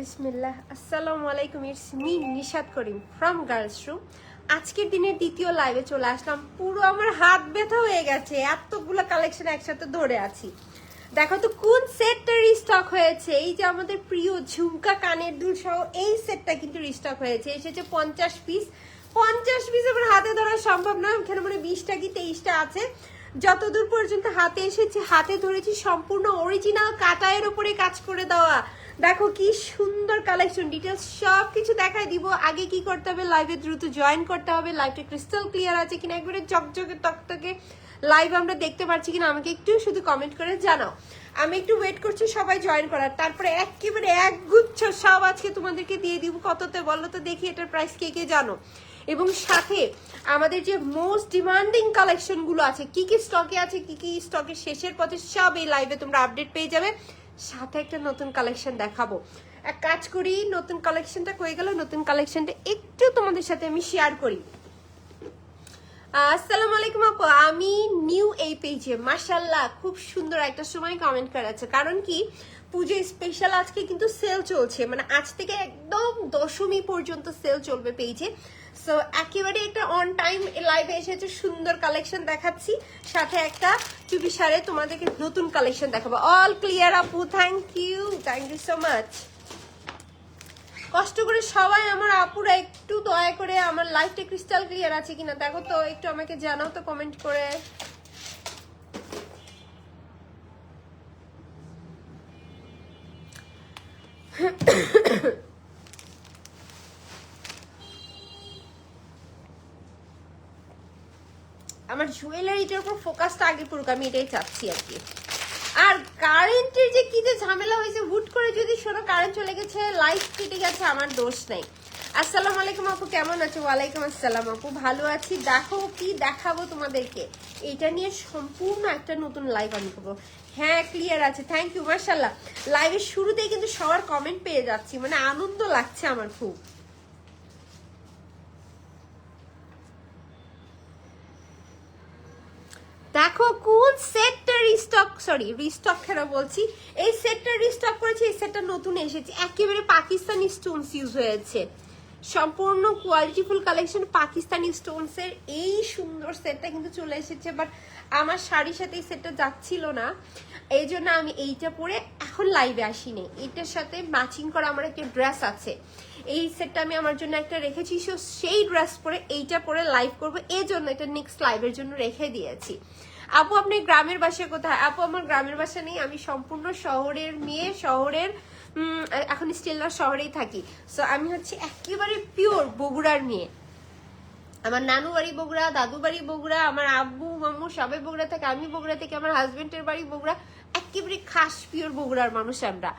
বিসমিল্লাহ আসসালামু আলাইকুম, it's me Nishat Karim from girls room. আজকের দিনের দ্বিতীয় লাইভে চলে আসলাম। পুরো আমার হাত ব্যথা হয়ে গেছে, এতগুলো কালেকশন একসাথে ধরে আছি। দেখো তো কোন সেটটা রিস্টক হয়েছে। এই যে আমাদের প্রিয় ঝুমকা কানের দুল সহ এই সেটটা কিন্তু রিস্টক হয়েছে। এসেছে 50 পিস। 50 পিস আমার হাতে ধরা সম্ভব না, এখানে মানে 20টা কি 23টা আছে। যতদূর পর্যন্ত হাতে এসেছে, হাতে ধরেছি সম্পূর্ণ অরিজিনাল কাটায়ের উপরে কাজ করে দেওয়া। দেখো কি সুন্দর কালেকশন, ডিটেলস সব কিছু দেখাই দিব। আগে কি করতে হবে, লাইভে দ্রুত জয়েন করতে হবে। লাইভটা ক্রিস্টাল ক্লিয়ার আছে কিনা, একবারে চকচকে তকতকে লাইভ আমরা দেখতে পাচ্ছি কিনা আমাকে একটু শুধু কমেন্ট করে জানাও। আমি একটু ওয়েট করছি সবাই জয়েন করার, তারপরে একেবারে একগুচ্ছ সব আজকে তোমাদেরকে দিয়ে দিব। কততে বলো তো দেখি, এটার প্রাইস কে কে জানো। এবং সাথে আমাদের যে মোস্ট ডিমান্ডিং কালেকশন গুলো আছে, কি কি স্টকে আছে, কি কি স্টকের শেষের পথে, সব এই লাইভে তোমরা আপডেট পেয়ে যাবে। সাথে একটা নতুন কালেকশন দেখাবো। এক কাজ করি, নতুন কালেকশনটা কয়ে গেল, নতুন কালেকশনটা একটু তোমাদের সাথে আমি শেয়ার করি। আসসালামু আলাইকুম আপু, আমি নিউ এই পেজে। মাশাআল্লাহ, খুব সুন্দর একটা সময় কমেন্ট করেছে। কারণ কি, পুজো স্পেশাল আজকে কিন্তু সেল চলছে, মানে আজ থেকে একদম দশমী পর্যন্ত সেল চলবে পেজে। সো একেবারে একটা অন টাইম লাইভে এসেছে, সুন্দর কালেকশন দেখাচ্ছি। সাথে একটা চুপি সারে তোমাদেরকে নতুন কালেকশন দেখাবো। অল ক্লিয়ার আপু, থ্যাংক ইউ সো মাচ। কষ্ট করে সবাই আমার আপুরা একটু দয়া করে আমার লাইফটা ক্রিস্টাল ক্লিয়ার আছে কিনা দেখো তো, একটু আমাকে জানাও তো কমেন্ট করে। আমার জুয়েলারিটার উপর ফোকাসটা আগে পড়ুক, আমি এটাই চাচ্ছি আর কি। আর কারেন্টের যে কি যে ঝামেলা হয়েছে, হুট করে যদি শোনো কারেন্ট চলে গেছে, লাইট কেটে গেছে, আমার দোষ নেই। আসসালামু আলাইকুম আপু, কেমন আছো? ওয়ালাইকুম আসসালাম আপু, ভালো আছি। দেখো কি দেখাবো তোমাদেরকে, এটা নিয়ে সম্পূর্ণ একটা নতুন লাইভ আমি করবো। হ্যাঁ ক্লিয়ার আছে, থ্যাংক ইউ। মাশাআল্লাহ, লাইভের শুরুতেই কিন্তু সবার কমেন্ট পেয়ে যাচ্ছি, মানে আনন্দ লাগছে আমার খুব। দেখো কোন সেটটা রিস্টক কেন বলছি, এই সেটটা রিস্টক করেছি, এই সেটটা নতুন এসেছে। একেবারে পাকিস্তানি স্টোনস ইউজ হয়েছে, সম্পূর্ণ কোয়ালিটিফুল কালেকশন। পাকিস্তানি স্টোনস এর এই সুন্দর সেটটা কিন্তু চলে এসেছে, বাট আমার শাড়ির সাথে এই সেটটা যাচ্ছিল না, এই জন্য আমি এইটা পরে এখন লাইভে আসিনি। এটার সাথে ম্যাচিং করা আমার একটা ড্রেস আছে, এই সেটটা আমি আমার জন্য একটা রেখেছি। সো সেই ড্রেস পরে এইটা পরে লাইভ করবো, এই জন্য এটা নেক্সট লাইভের জন্য রেখে দিয়েছি। আপু আপনি গ্রামের বাসা কোথায়? আপু আমার গ্রামের বাসা নেই, আমি সম্পূর্ণ শহরের মেয়ে, শহরের এখন স্টিল না শহরেই থাকি। সো আমি হচ্ছে একেবারে পিওর বগুড়ার মেয়ে। আমার নানু বাড়ি বগুড়া, দাদু বাড়ি বগুড়া, আমার আব্বু মাম্মু সবাই বগুড়া থেকে, আমি বগুড়া থেকে, আমার হাজবেন্ডের বাড়ি বগুড়া। একেবারে খাস পিওর বগুড়ার মানুষ আমরা।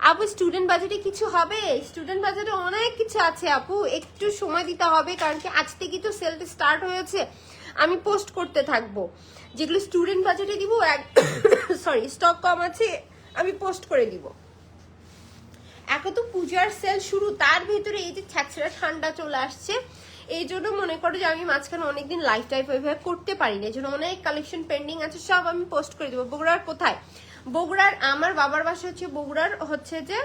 আপু স্টুডেন্ট বাজেটে কিছু হবে? স্টুডেন্ট বাজেটে অনেক কিছু আছে আপু, একটু সময় দিতে হবে, কারণ কি আজ থেকে তো সেলটা স্টার্ট হয়েছে। আমি পোস্ট করতে থাকবো, যেগুলো স্টুডেন্ট বাজেটে দিব স্টক কম আছে, আমি পোস্ট করে দিব। এখন তো পূজার সেল শুরু, তার ভিতরে এই যে ছ্যাঁচড়া ঠান্ডা চলে আসছে, এই জন্য মনে করো যে আমি মাঝখানে অনেকদিন লাইভ টাইপ ওইভাবে করতে পারিনি, এই জন্য অনেক কালেকশন পেন্ডিং আছে, সব আমি পোস্ট করে দেবো। বগুড়ার কোথায়? বগুড়ার আমার বাবার বাসা হচ্ছে বগুড়ার হচ্ছে যে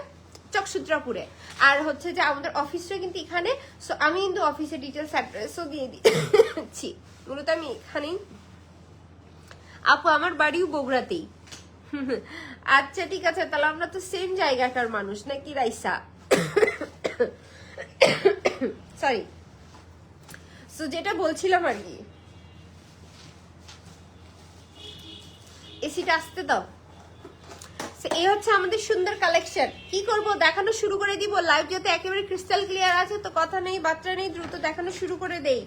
চকসুত্রাপুরে, আর হচ্ছে যে আমাদের অফিসটা কিন্তু এখানে। সো আমি কিন্তু অফিসের ডিটেলস অ্যাড্রেসও দিয়ে দিচ্ছি, মূলত আমি এখানেই। আপু আমার বাড়িও বগুড়াতেই। আচ্ছা ঠিক আছে, তাহলে আমরা তো সেম জায়গাকার মানুষ নাকি রাইসা? সরি। সো যেটা বলছিলাম আর কি, এসিটা আসতে দাও। এই হচ্ছে আমাদের সুন্দর কালেকশন। কি করব, দেখানো শুরু করে দিব। লাইভ যাতে একেবারে ক্রিস্টাল ক্লিয়ার আছে, তো কথা নেই বার্তা নেই, দ্রুত দেখানো শুরু করে দেই।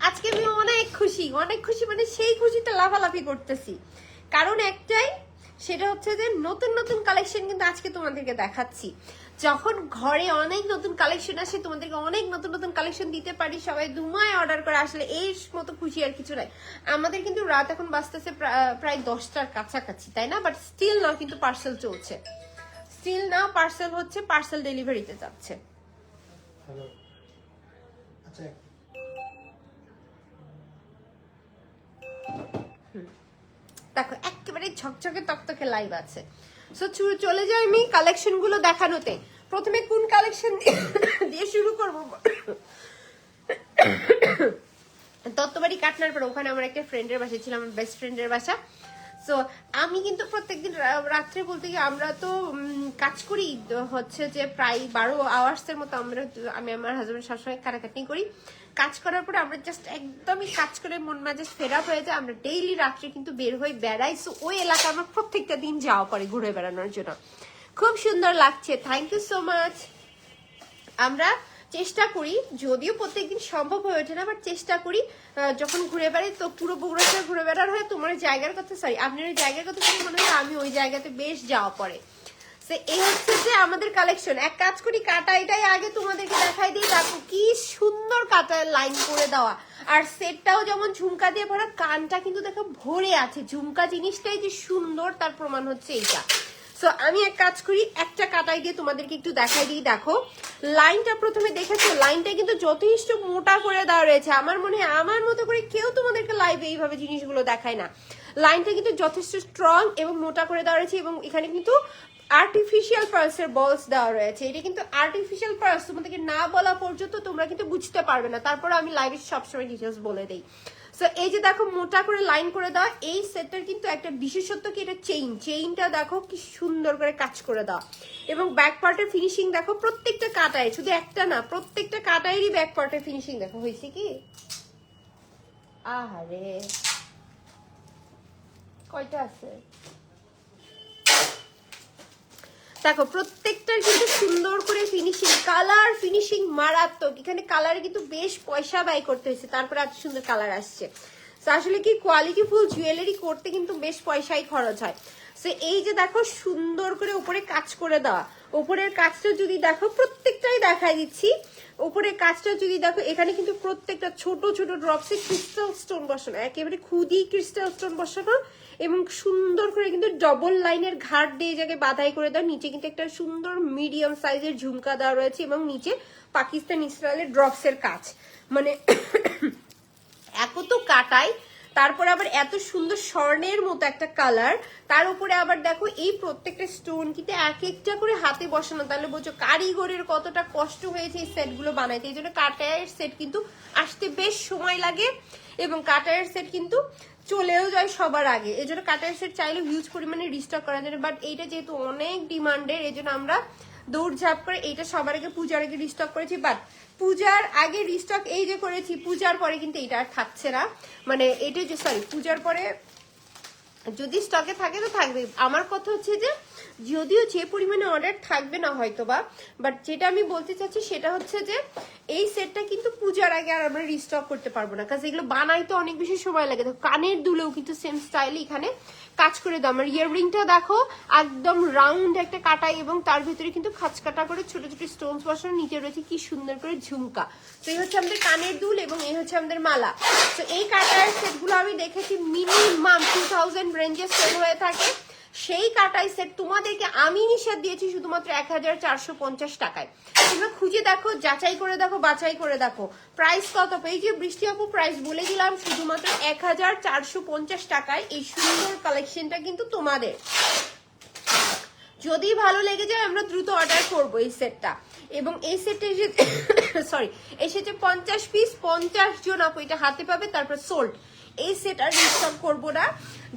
আজকে আমি অনেক খুশি, অনেক খুশি, মানে সেই খুশিতে লাফালাফি করতেছি। কারণ একটাই, সেটা হচ্ছে যে নতুন নতুন কালেকশন কিন্তু আজকে তোমাদেরকে দেখাচ্ছি। যখন ঘরে অনেক নতুন কালেকশন আসে, তোমাদেরকে অনেক নতুন নতুন কালেকশন দিতে পারি, সবাই দুমায় অর্ডার করে, আসলে এই মতো খুশি আর কিছু নাই। আমাদের কিন্তু রাত এখন বাজতেছে প্রায় 10টার কাছাকাছি, তাই না? বাট স্টিল না, কিন্তু পার্সেল চলছে, স্টিল না পার্সেল হচ্ছে, পার্সেল ডেলিভারিতে যাচ্ছে। দেখো একেবারে ঝকঝকে তকতকে লাইভ আছে। সো চলে যাই আমি কালেকশন গুলো দেখানোতে। প্রথমে কোন কালেকশন দিয়ে শুরু করবো? দত্তবাড়ি কাটনার পর ওখানে আমার একটা ফ্রেন্ডের বাসা ছিল, আমার বেস্ট ফ্রেন্ডের বাসা। সো আমি কিন্তু প্রত্যেকদিন রাত্রে বলতে গিয়ে আমরা তো কাজ করি হচ্ছে যে প্রায় 12 আওয়ার্সের মতো আমি আমার হাজবেন্ড সবসময় কাটাকাটি করি। কাজ করার পরে আমরা জাস্ট একদমই কাজ করে মন মেজাজ ফেরা হয়ে যায়, আমরা ডেইলি রাত্রে কিন্তু বের হয়ে বেড়াই। সো ওই এলাকা আমার প্রত্যেকটা দিন যাওয়া পরে ঘুরে বেড়ানোর জন্য। খুব সুন্দর লাগছে, থ্যাংক ইউ সো মাচ। আমরা চেষ্টা করি, যদিও প্রত্যেকদিন সম্ভব হয়ে ওঠে না, বাট চেষ্টা করি যখন ঘুরে বেড়াই তো পুরো বগুড়া শহর ঘুরে বেড়ার হয়। তোমার জায়গার কথা আপনার ওই জায়গার কথা শুনে মনে হয় আমি ওই জায়গাতে বেশ যাওয়া পড়ে। এই হচ্ছে যে আমাদের কালেকশন। এক কাজ করি, কাটা এটাই আগে তোমাদেরকে দেখাই দিই। দেখো কি সুন্দর কাটা লাইন করে দেওয়া, আর সেটটাও যেমন ঝুমকা দিয়ে ভরা, কানটা কিন্তু দেখো ভরে আছে। ঝুমকা জিনিসটাই যে সুন্দর তার প্রমাণ হচ্ছে এইটা। সো আমি এক কাজ করি, একটা কাটাই দিয়ে তোমাদেরকে একটু দেখাই দিই। দেখো লাইনটা প্রথমে দেখেছো, লাইনটা কিন্তু যথেষ্ট মোটা করে দেওয়া রয়েছে। আমার মনে হয় আমার মতো করে কেউ তোমাদেরকে লাইভে এইভাবে জিনিসগুলো দেখায় না। লাইনটা কিন্তু যথেষ্ট স্ট্রং এবং মোটা করে দেওয়া রয়েছে, এবং এখানে কিন্তু আর্টিফিশিয়াল পার্লসের বলস দেওয়া রয়েছে। এটা কিন্তু আর্টিফিশিয়াল পার্লস, তোমাদেরকে না বলা পর্যন্ত তোমরা কিন্তু বুঝতে পারবে না। তারপর আমি লাইভে সবসময় ডিটেলস বলে দিই। সো এই যে দেখো মোটা করে লাইন করে দেওয়া, এই সেটটার কিন্তু একটা বিশেষত্ব কি, এটা চেইনটা দেখো কি সুন্দর করে কাজ করে দেওয়া, এবং ব্যাক পার্টের ফিনিশিং দেখো প্রত্যেকটা কাটায়, শুধু একটা না প্রত্যেকটা কাটায়েরই ব্যাক পার্টের ফিনিশিং দেখো হয়েছে কি। আহারে কয়টা আছে দেখো, প্রত্যেকটার কিন্তু সুন্দর করে ফিনিশিং, কালার ফিনিশিং মারাত্মক। এখানে কালারে কিন্তু বেশ পয়সা ব্যয় করতে হয়েছে, তারপরে এত সুন্দর কালার আসছে। আসলে কি কোয়ালিটিফুল জুয়েলারি করতে কিন্তু বেশ পয়সাই খরচ হয়। সো এই যে দেখো সুন্দর করে উপরে কাজ করে দেওয়া, উপরের কাজটা যদি দেখো প্রত্যেকটাই দেখাই দিচ্ছি। উপরের কাজটা যদি দেখো, এখানে কিন্তু প্রত্যেকটা ছোট ছোট ড্রপসে ক্রিস্টাল স্টোন বসানো, একেবারে খুদি ক্রিস্টাল স্টোন বসানো, এবং সুন্দর করে কিন্তু ডবল লাইনের ঘাট দিয়ে জায়গায় বাধাই করে দেওয়া। নিচে কিন্তু একটা সুন্দর মিডিয়াম সাইজের ঝুমকা দেওয়া রয়েছে, এবং নিচে পাকিস্তান স্টাইলের ড্রপসের কাজ। মানে এত তো কাটাই, তারপরে আবার এত সুন্দর স্বর্ণের মতো একটা কালার, তার উপরে আবার দেখো এই প্রত্যেকটা স্টোন কিন্তু এক একটা করে হাতে বসানো। তাহলে বলছো কারিগরের কতটা কষ্ট হয়েছে এই সেটগুলো বানাইতে। এই জন্য কাটায়ের সেট কিন্তু আসতে বেশ সময় লাগে, এবং কাটায়ের সেট কিন্তু চলেও যায় সবার আগে। এই জন্য কাটায়ের সেট চাইলে হিউজ পরিমাণে রিস্টক করা যায়, বাট এইটা যেহেতু অনেক ডিমান্ডের, এই জন্য আমরা দৌড়ঝাঁপ করে এইটা সবার আগে পূজার আগে রিস্টক করেছি। বাট পূজার আগে রিস্টক এই যে করেছি, পূজার পরে কিন্তু এটা আর থাকছে না। মানে এটা যে পূজার পরে যদি স্টকে থাকে তো থাকবে। আমার কথা হচ্ছে যে যদিও যে পরিমাণে অর্ডার থাকবে না হয়তো বা, বাট যেটা আমি বলতে চাচ্ছি সেটা হচ্ছে যে এই সেটটা কিন্তু পূজার আগে আর আমরা রিস্টক করতে পারবো না, কারণ এগুলো বানাইতে অনেক বেশি সময় লাগে। দেখো কানের দুলেও কিন্তু সেম স্টাইলে এখানে কাজ করে দাও। আমার ইয়াররিংটা দেখো একদম রাউন্ড একটা কাটাই, এবং তার ভিতরে কিন্তু খাঁচকাটা করে ছোট ছোট স্টোনস বসানো, নিচে রয়েছে কি সুন্দর করে ঝুমকা। তো এই হচ্ছে আমাদের কানের দুল, এবং এই হচ্ছে আমাদের মালা। তো এই কাটার সেটগুলো আমি দেখেছি মিনিমাম 2000 রেঞ্জে সেল হয়ে থাকে। সেই কাটাই সেট তোমাদেরকে আমি নিষেধ দিয়েছি শুধুমাত্র 1450 টাকায়। তোমরা খুঁজে দেখো, যাচাই করে দেখো, বাছাই করে দেখো প্রাইস কত। এই যে বৃষ্টি আপু প্রাইস বলে দিলাম, শুধুমাত্র 1450 টাকায় এই সুন্দর কালেকশনটা কিন্তু তোমাদের। যদি ভালো লেগে যায় আমরা দ্রুত অর্ডার করবো এই সেটটা। এবং এই সেটে সরি এসেছে 50 পিস, 50 জন আপু এটা হাতে পাবে, তারপর সোল্ড। এই সেট আর রিস্টক করবো না।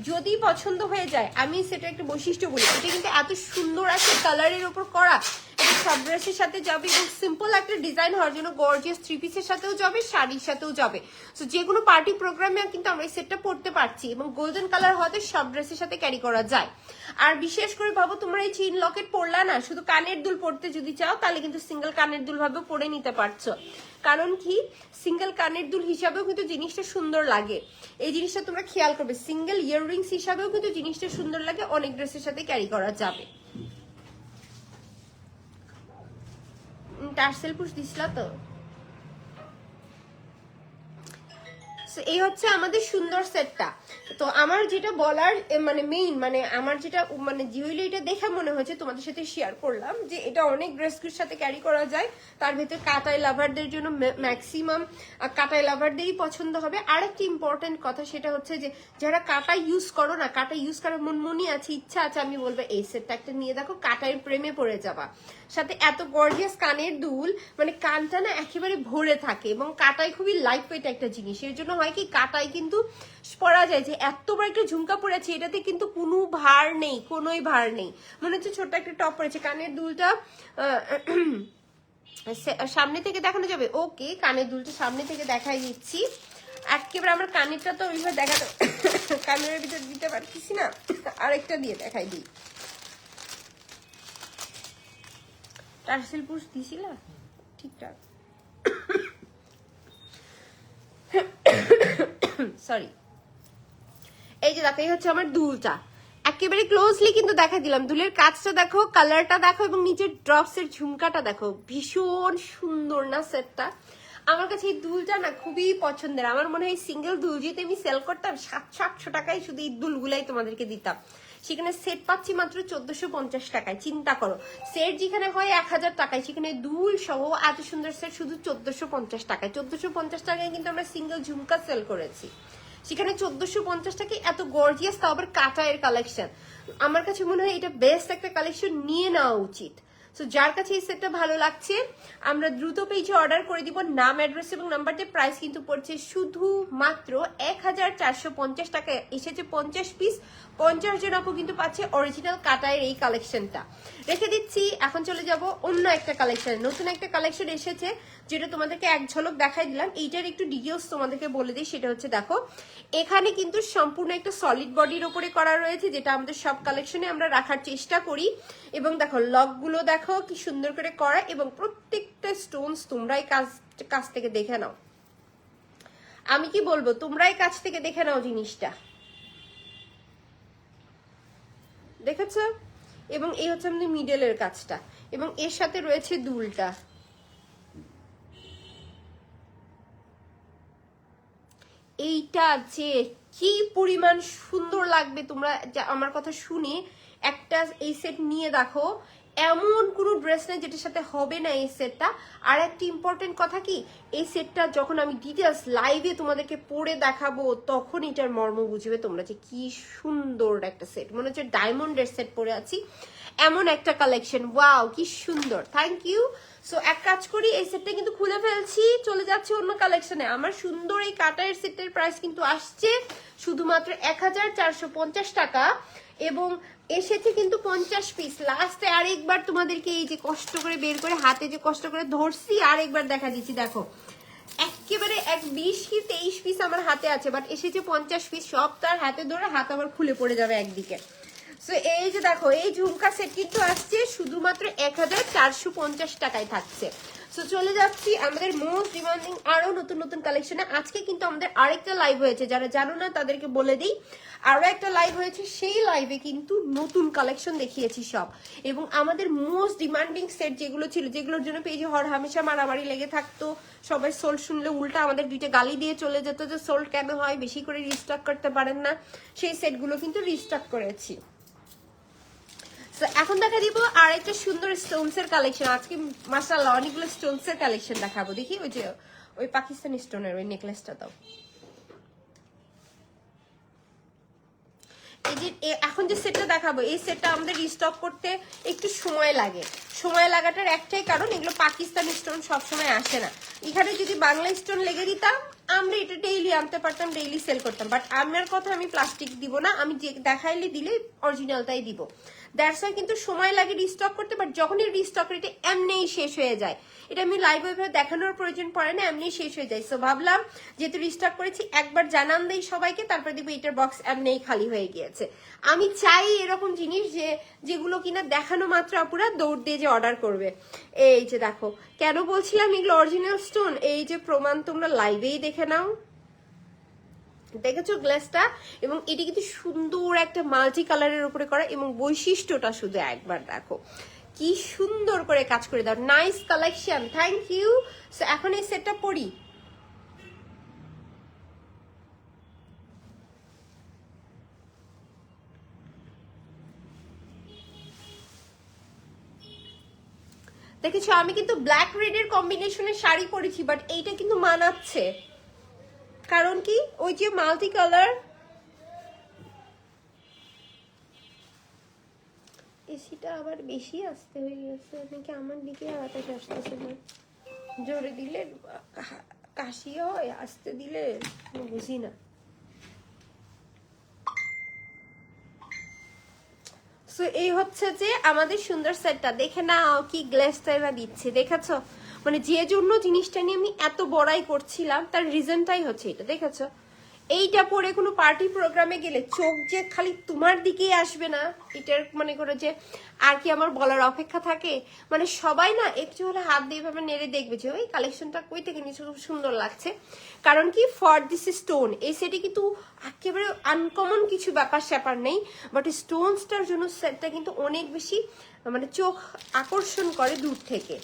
যদি পছন্দ হয়ে যায়, আমি সেটা একটা বৈশিষ্ট্য বলি, এটা কিন্তু এত সুন্দর একটা কালারের উপর করা, এটা সব ড্রেসের সাথে যাবে, এবং সিম্পল একটা ডিজাইন হওয়ার জন্য গর্জিয়াস 3 পিসের সাথেও যাবে, শাড়ির সাথেও যাবে। সো যে কোনো পার্টি প্রোগ্রামে কিন্তু আমরা এই সেটটা পরতে পারছি, এবং গোল্ডেন কালার হওয়াতে সব ড্রেসের সাথে ক্যারি করা যায়। আর বিশেষ করে ভাবো তোমরা এই চেইন লকেট পরলা না, শুধু কানের দুল পরতে যদি চাও তাহলে কিন্তু সিঙ্গেল কানের দুল ভাবে পরে নিতে পারছো। কারণ কি সিঙ্গেল কানের দুল হিসাবেও কিন্তু জিনিসটা সুন্দর লাগে। এই জিনিসটা তোমরা খেয়াল করবে, সিঙ্গেল ইয়াররিংস হিসাবেও কিন্তু জিনিসটা সুন্দর লাগে, অনেক ড্রেসের সাথে ক্যারি করা যাবে। টার্সেল পুশ দিছিলা তো। এই হচ্ছে আমাদের সুন্দর সেটটা। তো আমার যেটা বলার মানে মেইন মানে আমার যেটা মানে জুয়েলারিটা দেখে মনে হয়েছে তোমাদের সাথে শেয়ার করলাম যে এটা অনেক ড্রেসগুলোর সাথে ক্যারি করা যায়। তার ভেতর কাটাই লাভারদের জন্য ম্যাক্সিমাম কাটাই লাভারদেরই পছন্দ হবে। আর একটা ইম্পর্টেন্ট কথা সেটা হচ্ছে যে যারা কাটা ইউজ করো না, কাটা ইউজ করার মনমনি আছে, ইচ্ছা আছে, আমি বলবো এই সেটটা একটা নিয়ে দেখো, কাটাই প্রেমে পড়ে যাবা। সাথে এত গর্জিয়াস কানের দুল, মানে কানটা না একেবারে ভরে থাকে এবং কাটাই খুবই লাইট ওয়েট একটা জিনিস। এর জন্য হয় কি কাটাই কিন্তু পরা যায় যে এত বড় একটা ঝুমকা পরেছে, এটাতে কিন্তু কোনো ভার নেই, কোনোই ভার নেই, মনে হচ্ছে ছোট্ট একটা টপ পরেছে। কানের দুলটা সামনে থেকে দেখানো যাবে? ওকে, কানের দুলটা সামনে থেকে দেখাই দিচ্ছি। একেবারে আমার কানেরটা তো ওইভাবে দেখাতে কানের ভিতরে দিতে পারতেছি না, আরেকটা দিয়ে দেখাই দিই। টার্সেল পুশ দিছিল ঠিকঠাক, সরি। এই যে দেখো, এই হচ্ছে আমার দুলটা, একেবারে ক্লোজলি কিন্তু দেখা দিলাম। দুলের কাজটা দেখো, কালারটা দেখো এবং নিচের ড্রপস এর ঝুমকাটা দেখো, ভীষণ সুন্দর না সেটটা? আমার কাছে এই দুলটা না খুবই পছন্দের। আমার মনে হয় সিঙ্গেল দুল যেতে আমি সেল করতাম 700-800 টাকায়, শুধু এই দুলগুলাই তোমাদেরকে দিতাম। সেখানে সেট পাচ্ছি মাত্র 1450 টাকায়। চিন্তা করো, সেট যেখানে হয় 1000 টাকায়, সেখানে দুল সহ এত সুন্দর সেট শুধু 1450 টাকায়। 1450 টাকায় কিন্তু আমরা সিঙ্গেল ঝুমকা সেল করেছি, সেখানে 1450 টাকায় এত গর্জিয়াস, তাও আবার কাটায়ের কালেকশন। আমার কাছে মনে হয় এটা বেস্ট একটা কালেকশন, নিয়ে নেওয়া উচিত। সো যার কাছে এই সেটটা ভালো লাগছে আমরা দ্রুত পেজে অর্ডার করে দিব। নাম, অ্যাড্রেস এবং নাম্বারতে প্রাইস কিন্তু পড়ছে শুধু মাত্র 1450 টাকা। এসেছে 50 পিস, 50 জন আপু কিন্তু পাচ্ছে অরিজিনাল কাটায়ের এই কালেকশনটা। রেখে দিচ্ছি। এখন চলে যাব অন্য একটা কালেকশন। নতুন একটা কালেকশন এসেছে যেটা তোমাদেরকে এক ঝলক দেখাই দিলাম। এইটার একটু ডিটেলস তোমাদেরকে বলে দিই। সেটা হচ্ছে দেখো, এখানে কিন্তু সম্পূর্ণ একটা সলিড বডির উপরে করা রয়েছে, যেটা আমাদের সব কালেকশনে আমরা রাখার চেষ্টা করি। এবং দেখো লকগুলো দেখো কি সুন্দর করে করা, এবং প্রত্যেকটা স্টোনস তোমরাই কাছ থেকে দেখে নাও। আমি কি বলবো, তোমরাই কাছ থেকে দেখে নাও জিনিসটা, দেখেছো? এবং এই হচ্ছে আমাদের মিডলের কাজটা, এবং এর সাথে রয়েছে দুলটা। এইটা যে কি পরিমাণ সুন্দর লাগবে, তোমরা আমার কথা শুনে একটা এই সেট নিয়ে দেখো। এমন কোনো ড্রেস নেই যেটার সাথে হবে না এই সেটটা। আর একটা ইম্পর্টেন্ট কথা কি, এই সেটটা যখন আমি ডিটেলস লাইভে তোমাদেরকে পরে দেখাবো তখন এটার মর্ম বুঝবে তোমরা, যে কি সুন্দর একটা সেট, মনে হচ্ছে ডায়মন্ডের সেট পরে আছি, এমন একটা কালেকশন। ওয়াও, কি সুন্দর, থ্যাংক ইউ। সো এক কাজ করি, এই সেটটা কিন্তু খুলে ফেলছি, চলে যাচ্ছে অন্য কালেকশনে। আমার সুন্দর এই কাটার সেটের প্রাইস কিন্তু আসছে শুধুমাত্র 1450 টাকা, এবং এসেছে কিন্তু 50 পিস। লাস্টে আরেকবার তোমাদেরকে এই যে কষ্ট করে বের করে হাতে যে কষ্ট করে ধরছি, আরেকবার দেখা দিচ্ছি। দেখো একেবারে 20 কি 23 পিস আমার হাতে আছে, বাট এসেছে 50 পিস। সব তার হাতে ধরে হাত আবার খুলে পড়ে যাবে একদিকে। সো এই যে দেখো, এই ঝুমকা সেট কিন্তু আসছে শুধুমাত্র 1450 টাকায় থাকছে। সো চলে যাচ্ছি আমাদের মোস্ট ডিমান্ডিং আরো নতুন নতুন কালেকশনে। আজকে কিন্তু আমাদের আরেকটা লাইভ হয়েছে, যারা জানো না তাদেরকে বলে দিই, আরো একটা লাইভ হয়েছে। সেই লাইভে কিন্তু নতুন কালেকশন দেখিয়েছি সব, এবং আমাদের মোস্ট ডিমান্ডিং সেট যেগুলো ছিল, যেগুলোর জন্য পেজে হর হামেশা মারামারি লেগে থাকতো, সবাই সোল্ড শুনলে উল্টা আমাদের দুইটা গালি দিয়ে চলে যেত যে সোল্ড কেন হয়, বেশি করে রিস্টক করতে পারেন না, সেই সেটগুলো কিন্তু রিস্টক করেছি। এখন দেখা দিব আর একটা সুন্দর স্টোনস এর কালেকশন। আজকে মাশাআল্লাহ অনেকগুলো স্টোনস এর কালেকশন দেখাবো। দেখি ওই যে ওই পাকিস্তানি স্টোনের ওই নেকলেসটা দাও। এই যে এখন যে সেটটা দেখাবো, এই সেটটা আমাদের রিস্টক করতে একটু সময় লাগে। সময় লাগাটার একটাই কারণ, এগুলো পাকিস্তানি স্টোন সবসময় আসে না। এখানে যদি বাংলা স্টোন লেগে দিতাম আমরা এটা ডেইলি আনতে পারতাম, ডেইলি সেল করতাম। বাট আমার কথা, আমি প্লাস্টিক দিব না, আমি যে দেখাইলে দিলে অরিজিনালটাই দিব। দ্যাটস ওয়াই কিন্তু সময় লাগে রিস্টক করতে, বাট যখনই রিস্টক করে এটা এমনিই শেষ হয়ে যায়। এটা আমি লাইভ ওইভাবে দেখানোর প্রয়োজন পড়ে না, এমনি শেষ হয়ে যায়। সো ভাবলাম যেহেতু রিস্টক করেছি একবার জানান দেই সবাইকে, তারপরে দেখবো এটার বক্স এমনিই খালি হয়ে গিয়েছে। আমি চাই এরকম জিনিস যেগুলো কিনা দেখানো মাত্র আপুরা দৌড় দিয়ে যে অর্ডার করবে। এই যে দেখো, কেন বলছিলাম এগুলো অরিজিনাল স্টোন, এই যে প্রমাণ তোমরা লাইভেই দেখে নাও। দেখেছো গ্লাসটা, এবং এটি কিন্তু সুন্দর একটা মাল্টি কালারের উপরে করা, এবং বৈশিষ্ট্যটা শুধু একবার দেখো কি সুন্দর করে কাজ করে দাও। Nice collection, thank you. So এখন এই সেটটা পরি। দেখেছো আমি কিন্তু ব্ল্যাক রেডের কম্বিনেশনের শাড়ি পরেছি, বাট এইটা কিন্তু মানাচ্ছে। কারণ কি ওই যে মাল্টি কালার। এসিটা আবার বেশি আসতে হয়ে গেছে নাকি আমার দিকে বাতাস আসতেছে না? জোরে দিলে কাশি হয়, আসতে দিলে বুঝি না। সো এই হচ্ছে যে আমাদের সুন্দর সেটটা, দেখে নাও কি গ্লেসটা এরা দিচ্ছে, দেখেছো? মানে যে জন্য জিনিসটা নিয়ে আমি এত বড়াই করছিলাম তার রিজনটাই হচ্ছে এটা, দেখেছো? এইটা পরে কোনো পার্টি প্রোগ্রামে গেলে চোখ যে খালি তোমার দিকেই আসবে না, এটার মনে করো যে আর কি আমার বলার অপেক্ষা থাকে? মানে সবাই না একটু হলে হাত দিয়ে ভাবে নেড়ে দেখবে যে ওই কালেকশনটা কই থেকে নিচে, খুব সুন্দর লাগছে। কারণ কি ফর দিস স্টোন, এই সেটে কিন্তু একেবারে আনকমন কিছু ব্যাপার স্যাপার নেই, বাট স্টোনসটার জন্য সেটটা কিন্তু অনেক বেশি মানে চোখ আকর্ষণ করে দূর থেকে।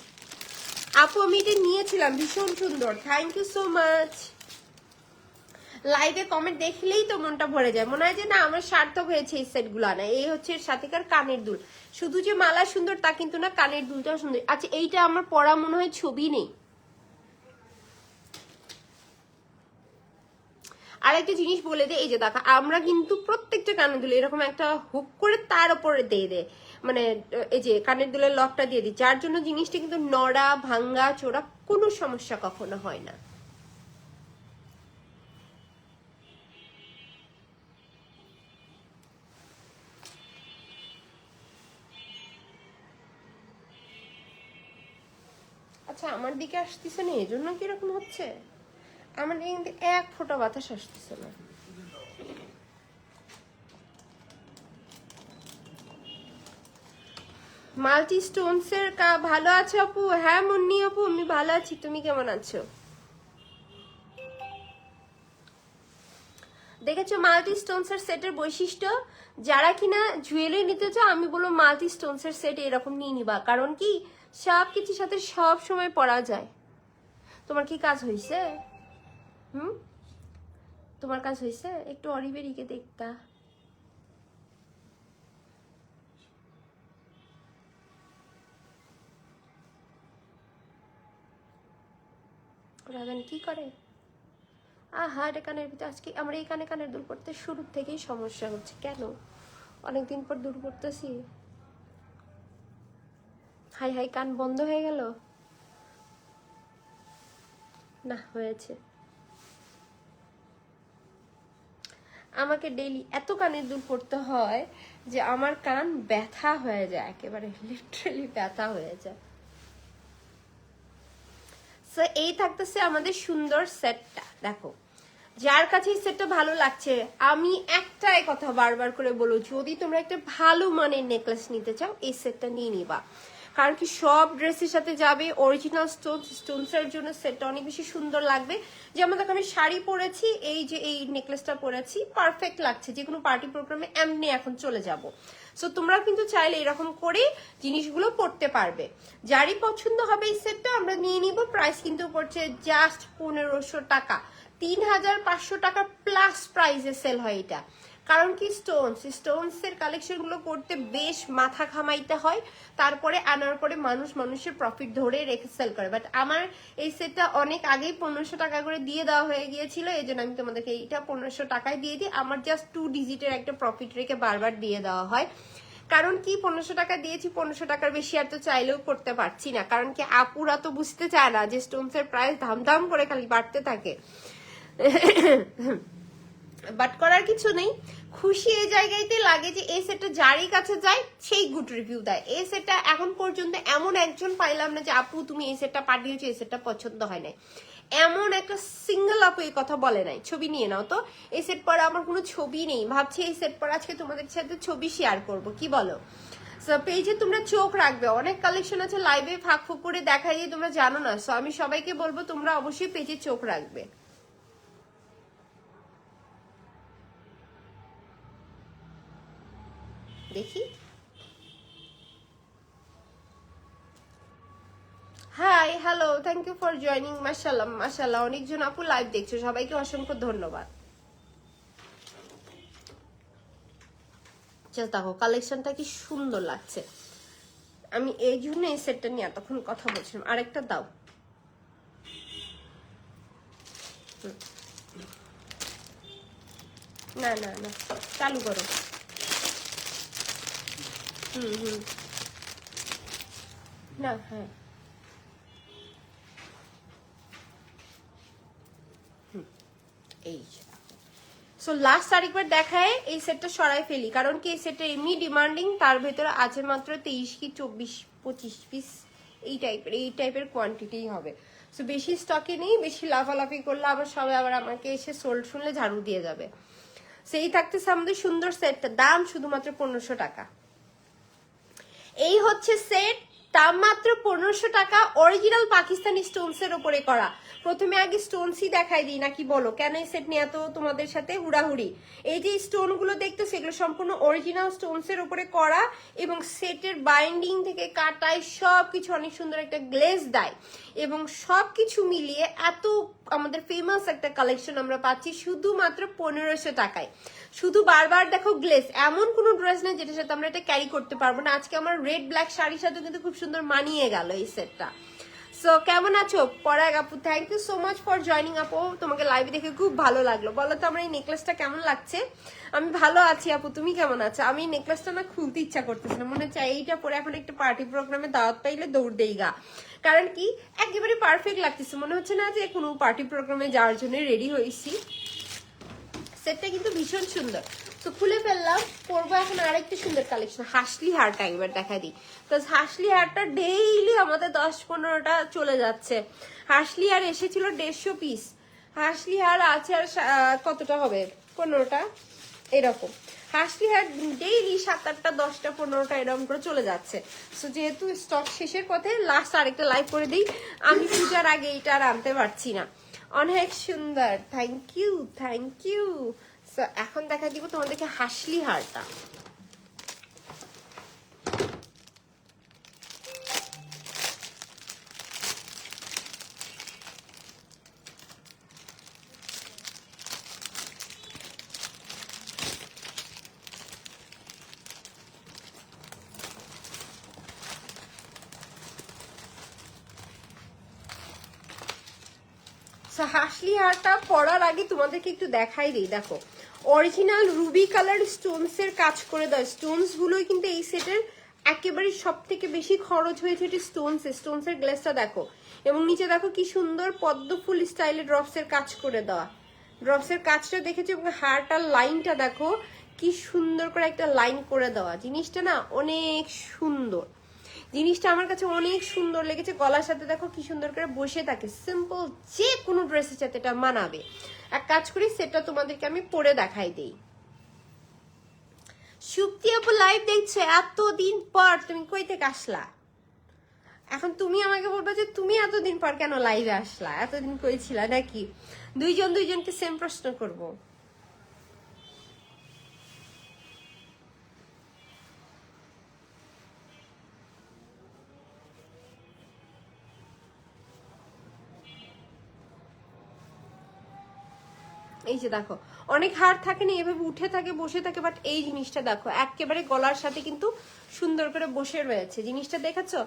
আপু আমি এটা নিয়েছিলাম, ভীষণ সুন্দর, থ্যাংক ইউ সো মাচ। লাইভে কমেন্ট দেখলেই তো মনটা ভরে যায়, মনে হয় যে না আমার সার্থক হয়েছে এই সেটগুলো আনা। এই হচ্ছে সাথেকার কানের দুল, শুধু যে মালা সুন্দর তা কিন্তু না, কানের দুলটাও সুন্দর। আচ্ছা এইটা আমার পরা মনে হয় ছবি নেই। আরেকটা জিনিস বলে দে, এই যে দেখো আমরা কিন্তু প্রত্যেকটা কানের দুলে এরকম একটা হুক করে তার উপরে দিয়ে দে, মানে এই যে কানের দুলের লকটা দিয়ে দিই, যার জন্য জিনিসটা কিন্তু নড়া ভাঙ্গা চোরা কোনো সমস্যা কখনো হয় না। আচ্ছা আমার দিকে আসতেছে না এই জন্য কিরকম হচ্ছে? আমার কিন্তু এক ফোঁটা বাতাস আসতেছে না। মাল্টি স্টোনস এর ভালো আছো আপু? হ্যাঁ মুন্নি আপু আমি ভালো আছি, তুমি কেমন আছো? দেখেছো মাল্টি স্টোনস এর সেটের বৈশিষ্ট্য, যারা কিনা জুয়েলারি নিতে চাও আমি বলবো মাল্টি স্টোনস এর সেট এরকম নিয়ে নিবা। কারণ কি সব কিছুর সাথে সব সময় পরা যায়। তোমার কি কাজ হয়েছে? হুম, তোমার কাজ হয়েছে? একটু অরিবেরিকে দেখতা। রাজান কি করে? আহা এটা কানের ভিতরে, আজকে আমরা এই কানে কানের দুল পড়তে শুরু থেকেই সমস্যা হচ্ছে কেন? অনেকদিন পর দুল পড়তেছি। হাই হাই কান বন্ধ হয়ে গেল না? হয়েছে। আমাকে ডেইলি এত কানের দুল পড়তে হয় যে আমার কান ব্যথা হয়ে যায়, একেবারে লিটারালি ব্যথা হয়ে যায়। সো এই থাকতেছে আমাদের সুন্দর সেটটা। দেখো যার কাছে এই সেটটা ভালো লাগছে, আমি একটাই কথা বারবার করে বলবো, যদি তোমরা একটা ভালো মানের নেকলেস নিতে চাও এই সেটটা নিয়ে নিবা। কারণ কি সব ড্রেসের সাথে যাবে, অরিজিনাল স্টোনসের জন্য সেটটা অনেক বেশি সুন্দর লাগবে। যেমন দেখো আমি শাড়ি পরেছি, এই যে এই নেকলেসটা পরেছি, পারফেক্ট লাগছে, যে কোনো পার্টি প্রোগ্রামে এমনি এখন চলে যাব। সো তোমরা কিন্তু চাইলে এরকম করে জিনিসগুলো পড়তে পারবে। যারই পছন্দ হবে এই সেটটা আমরা নিয়ে নিব। প্রাইস কিন্তু পড়ছে জাস্ট 1500 টাকা, 3500 টাকা প্লাস প্রাইসে সেল হয় এটা। কারণ কি স্টোনসের কালেকশন গুলো করতে বেশ মাথা ঘামাইতে হয়, তারপরে আনার পরে মানুষের প্রফিট ধরে রেখে সেল করে। বাট আমার এই সেটটা অনেক আগেই 1500 টাকা করে দিয়ে দেওয়া হয়ে গিয়েছিল, এই জন্য আমি তোমাদেরকে এইটা 1500 টাকায় দিয়ে দিই। আমার জাস্ট 2 ডিজিটের একটা প্রফিট রেখে বারবার দিয়ে দেওয়া হয়। কারণ কি 1500 টাকা দিয়েছি, 1500 টাকার বেশি আর তো চাইলেও করতে পারছি না। কারণ কি আপুরা তো বুঝতে চায় না যে স্টোনসের প্রাইস ধাম করে খালি বাড়তে থাকে। বাট করার কিছু নেই, খুশি এই জায়গাতে লাগে যে এই সেটটা যারই কাছে যায় সেই গুড রিভিউ দেয়। এই সেটটা এখন পর্যন্ত এমন একজন পাইলাম না যে আপু তুমি এই সেটটা পাঠিয়েছো এই সেটটা পছন্দ হয় নাই, এমন একটা সিঙ্গেল আপু এই কথা বলে নাই। ছবি নিয়ে নাও তো, এই সেট পরা আমার কোনো ছবি নেই, ভাবছি এই সেট পরা আজকে তোমাদের সাথে ছবি শেয়ার করব, কি বলো? পেজে তোমরা চোখ রাখবে, অনেক কালেকশন আছে লাইভে ফাঁক ফুক করে দেখা দিয়ে তোমরা জানো না। সো আমি সবাইকে বলবো তোমরা অবশ্যই পেজে চোখ রাখবে। দেখি hi hello, thank you for joining. মাশাআল্লাহ মাশাআল্লাহ, অনেকজন আপু লাইভ দেখছো, সবাইকে অসংখ্য ধন্যবাদ। জাস্ট দেখো কালেকশনটা কি সুন্দর লাগছে। আমি এই জন্য এই সেটটা নিয়ে এতক্ষণ কথা বলছিলাম। আরেকটা দাও। না না না, চালু করো। না, হ্যাঁ এই সো লাস্ট আরেকবার দেখায় এই সেটটা সরাই ফেলি, কারণ কি এই সেটটা এমনি ডিমান্ডিং, তার ভেতরে আছে মাত্র 23 কি 24-25 পিস এই টাইপের কোয়ান্টিটি হবে। সো বেশি স্টকে নেই, বেশি লাফালাফি করলে আবার সবাই আবার আমাকে এসে সোল্ড শুনলে ঝাড়ু দিয়ে যাবে। সেই থাকতেছে আমাদের সুন্দর সেটটা, দাম শুধুমাত্র 1500 টাকা। এই হচ্ছে সেট, দাম মাত্র 1500 টাকা, অরিজিনাল পাকিস্তানি স্টোনস এর উপরে করা। প্রথমে আগে স্টোনসই দেখাই দিই নাকি বলো, কেন এই সেট নিয়ে এত তোমাদের সাথে হুড়াহুড়ি? এই যে স্টোন গুলো দেখতেছো এগুলো সম্পূর্ণ অরিজিনাল স্টোনস এর উপরে করা, এবং সেটের বাইন্ডিং থেকে কাটায় সবকিছু অনেক সুন্দর একটা গ্লেজ দেয়, এবং সবকিছু মিলিয়ে এত আমাদের ফেমাস একটা কালেকশন আমরা পাচ্ছি শুধুমাত্র 1500 টাকায়। শুধু বারবার দেখো গ্লেজ, এমন কোনো ড্রেস নেই যেটার সাথে আমরা এটা ক্যারি করতে পারবো না। আজকে আমার রেড ব্ল্যাক শাড়ির সাথে কিন্তু খুব সুন্দর মানিয়ে গেল এই সেটটা। সো কেমন আছো পরাগ আপু? Thank you so much for joining আপু, তোমাকে লাইভে দেখে খুব ভালো লাগলো। বলো তো আমার এই নেকলেসটা কেমন লাগছে? আমি ভালো আছি আপু, তুমি কেমন আছো? আমি নেকলেসটা না খুলতে ইচ্ছা করতেছে না, মনে হচ্ছে এইটা পরে এখন একটা পার্টি প্রোগ্রামে দাওয়াত পাইলে দৌড় দেই গা। কারণ কি একেবারে পারফেক্ট লাগতেছে, মনে হচ্ছে না যে কোনো পার্টি প্রোগ্রামে যাওয়ার জন্য রেডি হয়েছি। সেটটা কিন্তু ভীষণ সুন্দর। তো খুলে ফেললাম, পরবো এখন আরেকটা সুন্দর কালেকশন, হাসলি হারটা একবার দেখা দিই। প্লাস হাসলি হারটা ডেইলি আমাদের 10-15টা চলে যাচ্ছে। হাসলি হার এসেছিল 150 পিস, হাসলি হার আছে আর কতটা হবে, 15টা এরকম। হাসলি হার ডেইলি 7-8টা 10টা 15টা এরকম করে চলে যাচ্ছে। সো যেহেতু স্টক শেষের পথে, লাস্ট আরেকটা লাইভ করে দিই, আমি পূজার আগে এটা আর আনতে পারছি না। অনেক সুন্দর, thank you thank you. So এখন দেখা দিব তোমাদেরকে হাসলি হারটা। হাসলি হারটা পরার আগে তোমাদেরকে একটু দেখাই দিই। দেখো অরিজিনাল রুবি কালার স্টোনস এর কাজ করে দেয়। স্টোনস গুলোই কিন্তু এই সেটের একেবারে সব থেকে বেশি খরচ হয়েছে এটি স্টোনস এর গ্লেসটা দেখো, এবং নিচে দেখো কি সুন্দর পদ্ম ফুল স্টাইলে ড্রপস এর কাজ করে দেওয়া। ড্রপস এর কাজটা দেখেছো, এবং হারটার লাইনটা দেখো কি সুন্দর করে একটা লাইন করে দেওয়া। জিনিসটা না অনেক সুন্দর, জিনিসটা আমার কাছে অনেক সুন্দর লেগেছে। গলার সাথে দেখো কি সুন্দর করে বসে থাকে, সিম্পল যে কোনো ড্রেসের সাথে এটা মানাবে। এক কাজ করি, সেটটা তোমাদেরকে আমি পরে দেখাই দেই। সুপ্তি আপু লাইভ দেখছো এতদিন পর, তুমি কই থেকে আসলা? এখন তুমি আমাকে বলবে যে তুমি এতদিন পর কেন লাইভে আসলা, এতদিন কই ছিলা নাকি? দুইজনকে সেম প্রশ্ন করবো। এই যে দেখো অনেক হার থাকে না, এভাবে উঠে থাকে বসে থাকে, বাট এই জিনিসটা দেখো একেবারে গলার সাথে কিন্তু সুন্দর করে বসে রয়েছে। জিনিসটা দেখেছো,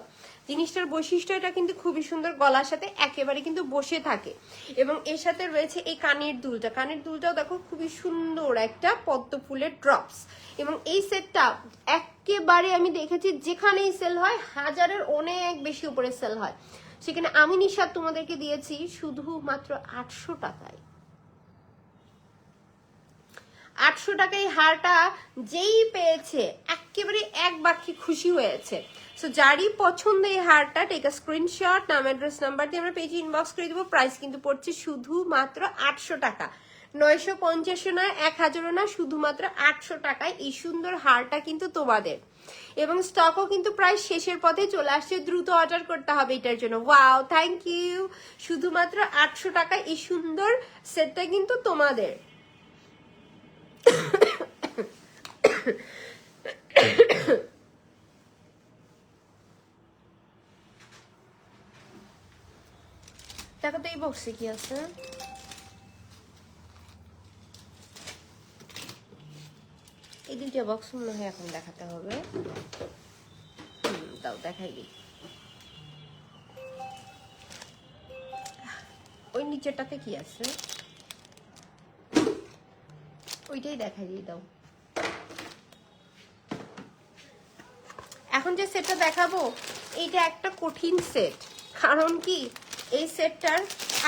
জিনিসটার বৈশিষ্ট্য এটা কিন্তু খুবই সুন্দর, গলার সাথে একেবারে কিন্তু বসে থাকে। এবং এর সাথে রয়েছে এই কানের দুলটা, কানের দুলটাও দেখো খুবই সুন্দর একটা পদ্ম ফুলের ড্রপস। এবং এই সেটটা একেবারে আমি দেখেছি যেখানেই সেল হয় 1000-এর অনেক বেশি উপরে সেল হয়, সেখানে আমি নিশাদ তোমাদেরকে দিয়েছি শুধুমাত্র 800 টাকায়। 800 টাকায় হারটা যেই পেয়েছে একেবারে এক বাক্যে খুশি হয়েছে। সো যারই পছন্দ এই হারটা, টেক আ স্ক্রিনশট, নাম অ্যাড্রেস নাম্বার দিয়ে আমরা পেজে ইনবক্স করে দেবো। প্রাইস কিন্তু পড়ছে শুধুমাত্র 800 টাকা, 950 না, 1000 না, শুধুমাত্র 800 টাকায় এই সুন্দর হারটা কিন্তু তোমাদের। এবং স্টকও কিন্তু প্রায় শেষের পথে চলে আসছে, দ্রুত অর্ডার করতে হবে এটার জন্য। Wow, thank you. শুধুমাত্র 800 টাকায় এই সুন্দর সেটটা কিন্তু তোমাদের। দেখো তো এই বক্সে কি আছে। এই দুইটা বক্স মনে হয় এখন দেখাতে হবে। দাও দেখাই দিই। ওই নিচেরটাতে কি আছে ওইটাই দেখাই দিয়ে দাও। এখন যে সেটটা দেখাবো এইটা একটা কঠিন সেট, কারণ কি এই সেটটার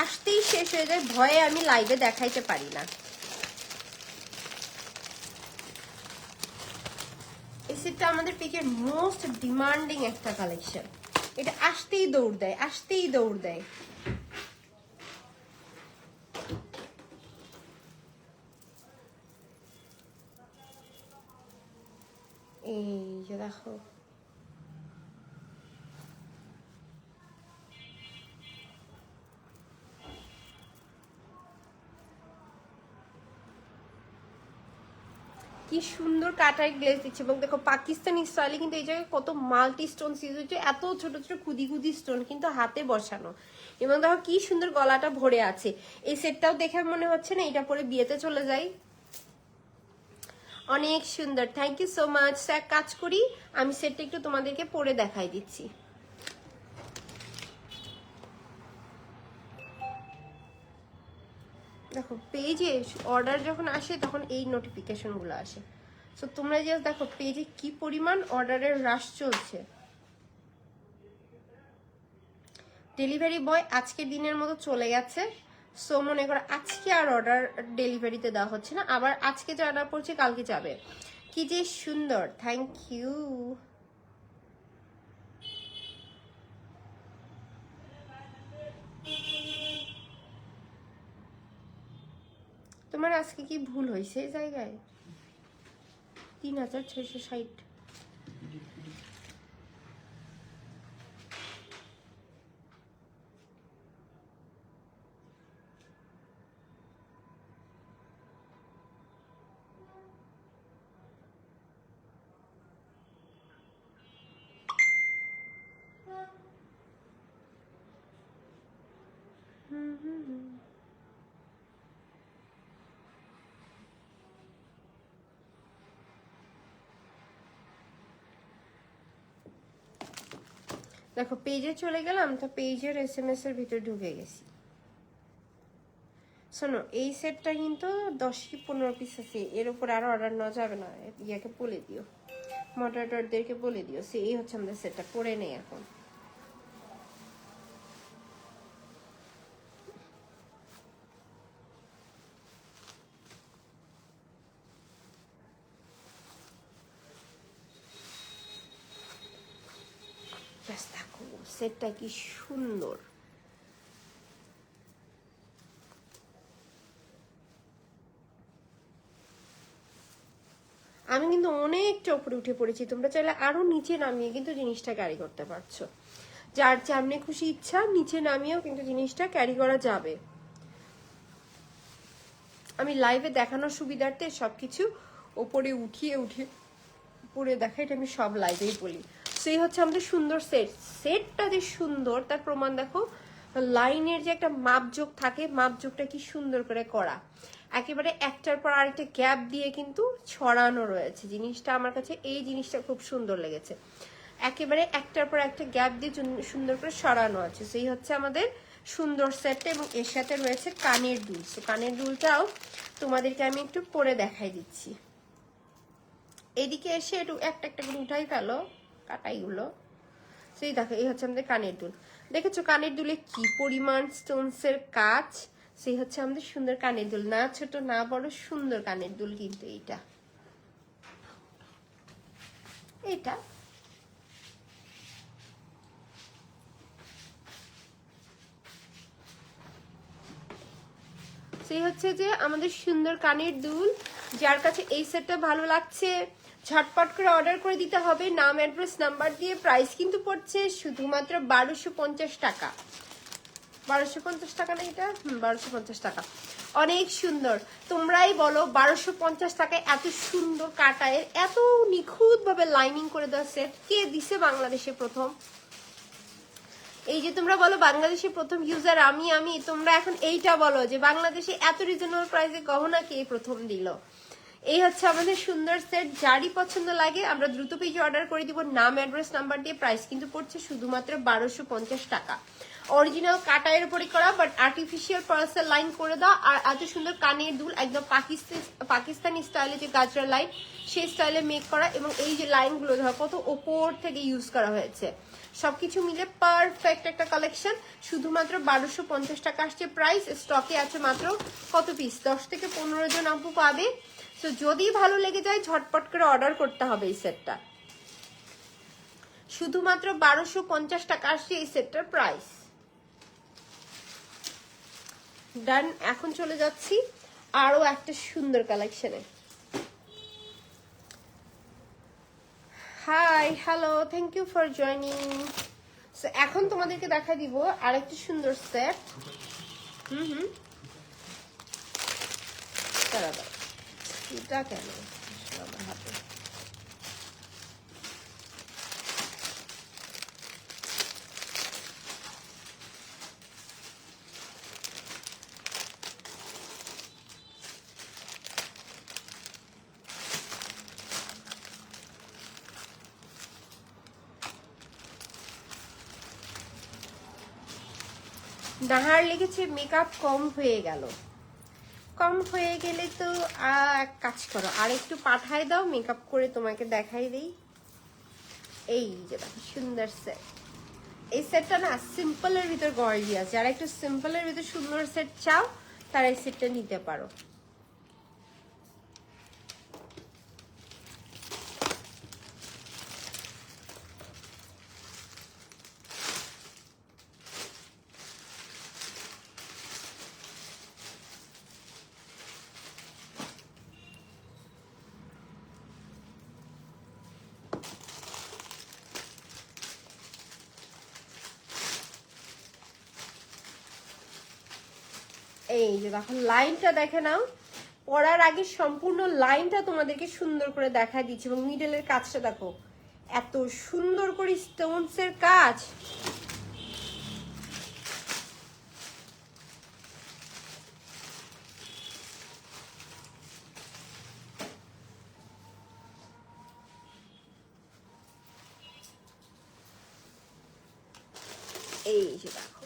আসতেই শেষ হয়ে যায়, ভয়ে আমি লাইভে দেখাইতে পারি না। এই সেটটা আমাদের পিকের মোস্ট ডিমান্ডিং একটা কালেকশন, এটা আসতেই দৌড় দেয়, আসতেই দৌড় দেয়। এই যে দেখো, কি সুন্দর কাটার গ্লেজ দিচ্ছে, এবং দেখো পাকিস্তানি স্টাইলে কিন্তু এই জায়গায় কত মাল্টি স্টোন ইউজ হচ্ছে, এত ছোট ছোট খুদি খুদি স্টোন কিন্তু হাতে বসানো, এবং দেখো কি সুন্দর গলাটা ভরে আছে। এই সেটটাও দেখে মনে হচ্ছে না এটা পরে বিয়েতে চলে যাই, অনেক সুন্দর। Thank you so much. এক কাজ করি, আমি সেটটা একটু তোমাদেরকে পরে দেখাই দিচ্ছি। দেখো পেজে অর্ডার যখন আসে তখন এই নোটিফিকেশনগুলো আসে, সো তোমরা জাস্ট দেখো পেজে কি পরিমাণ অর্ডারের রাশ চলছে। ডেলিভারি বয় আজকের দিনের মতো চলে গেছে, সো মনে করো আজকে আর অর্ডার ডেলিভারিতে দেওয়া হচ্ছে না, আবার আজকে যে অর্ডার পড়ছে কালকে যাবে। কি যে সুন্দর, থ্যাংক ইউ। তোমার আজকে কি ভুল হয়েছে এই জায়গায়? 3660। দেখো পেজে চলে গেলাম, তো পেজের SMS এর ভিতরে ঢুকে গেছি। শোনো এই সেটটা কিন্তু 10 কি 15 পিস আছে, এর উপর আরো অর্ডার নেওয়া যাবে না, ইয়াকে বলে দিও, মডারেটরদেরকে বলে দিও। সে এই হচ্ছে আমাদের সেটটা, পরে নেই এখন। দেখো সেটটা কি সুন্দর, আমি কিন্তু অনেকটা উপরে উঠে পড়েছি, তোমরা চাইলে আরো নিচে নামিয়ে কিন্তু জিনিসটা ক্যারি করতে পারছো, যার যেমনি খুশি ইচ্ছা নিচে নামিয়েও কিন্তু জিনিসটা ক্যারি করা যাবে। আমি লাইভে দেখানোর সুবিধার্থে সবকিছু ওপরে উঠিয়ে উঠিয়ে পরে দেখা, এটা আমি সব লাইভেই বলি। সেই হচ্ছে আমাদের সুন্দর সেট, সেটটা যে সুন্দর তার প্রমাণ দেখো, লাইনের যে একটা মাপযোগ থাকে, মাপযোগটা কি সুন্দর করে করা, একেবারে একটার পর আরেকটা গ্যাপ দিয়ে কিন্তু ছড়ানো রয়েছে জিনিসটা। আমার কাছে এই জিনিসটা খুব সুন্দর লেগেছে, একেবারে একটার পর একটা গ্যাপ দিয়ে সুন্দর করে সরানো আছে। সেই হচ্ছে আমাদের সুন্দর সেটটা, এবং এর সাথে রয়েছে কানের দুল। তো কানের দুলটাও তোমাদেরকে আমি একটু পরে দেখাই দিচ্ছি। এদিকে এসে একটু একটা একটা করে উঠাই ফেলো কাটাইগুলো। সেই দেখো এই হচ্ছে আমাদের কানের দুল, দেখেছো কানের দুলে কি পরিমাণ স্টোনসের কাজ। সেই হচ্ছে আমাদের সুন্দর কানের দুল, না ছোট না বড়, সুন্দর কানের দুল কিন্তু এইটা এটা সেই হচ্ছে যে আমাদের সুন্দর কানের দুল। যার কাছে এই সেটটা ভালো লাগছে ঝটপট করে অর্ডার করে দিতে হবে, নাম অ্যাড্রেস নাম্বার দিয়ে। প্রাইস কিন্তু পড়ছে শুধুমাত্র 1250 টাকা, 1250 টাকা না এটা, 1250 টাকা। অনেক সুন্দর, তোমরাই বলো 1250 টাকায় এত সুন্দর কাটায়ের এত নিখুঁত ভাবে লাইনিং করে দেওয়া সেট কে দিছে বাংলাদেশে প্রথম? এই যে তোমরা বলো বাংলাদেশে প্রথম ইউজার আমি তোমরা এখন এইটা বলো যে বাংলাদেশে এত রিজনেবল প্রাইসে গহনা কে প্রথম দিল? এই হচ্ছে আমাদের সুন্দর সেট। যারই পছন্দ লাগে আমরা দ্রুত পেজে অর্ডার করে দিব, নাম অ্যাড্রেস নাম্বার দিয়ে। প্রাইস কিন্তু পড়ছে শুধুমাত্র 1250 টাকা। অরিজিনাল কাটাইয়ের উপরে করা, বাট আর্টিফিশিয়াল পার্সেল লাইন করে দাও। আর এত সুন্দর কানের দুল একদম পাকিস্তানি স্টাইলে, যে গাজরা লাইন সেই স্টাইলে মেক করা, এবং এই যে লাইনগুলো ধরো কত ওপর থেকে ইউজ করা হয়েছে, সবকিছু মিলে পারফেক্ট একটা কালেকশন। শুধুমাত্র 1250 টাকা আসছে প্রাইস। স্টকে আছে মাত্র কত পিস, 10 থেকে 15 জন আপু পাবে। তো যদি ভালো লেগে যায় ঝটপট করে অর্ডার করতে হবে এই সেটটা। শুধুমাত্র 1250 টাকা আসছে এই সেটটার প্রাইস। ডান। এখন চলে যাচ্ছি আরো একটা সুন্দর কালেকশনে। Hi, hello, thank you for joining. So এখন তোমাদেরকে দেখা দিব আরেকটা সুন্দর সেট। দাঁড়া, এটা কেন আমার হাতে? নাহার লেগেছে মেকআপ কম হয়ে গেল। কম হয়ে গেলে তো এক কাজ করো, আর একটু পাঠায় দাও, মেকআপ করে তোমাকে দেখাই দেই। এই যে দেখো সুন্দর সেট। এই সেটটা না সিম্পলের ভিতর গর্জিয়াস, যারা একটু সিম্পলের ভিতর সুন্দর সেট চাও তারা এই সেটটা নিতে পারো। এই যে দেখো লাইনটা দেখে নাও, পরার আগে সম্পূর্ণ লাইনটা তোমাদেরকে সুন্দর করে দেখা দিচ্ছি, এবং মিডলের কাজটা দেখো এত সুন্দর করে স্টোনস এর কাজ। এই যে দেখো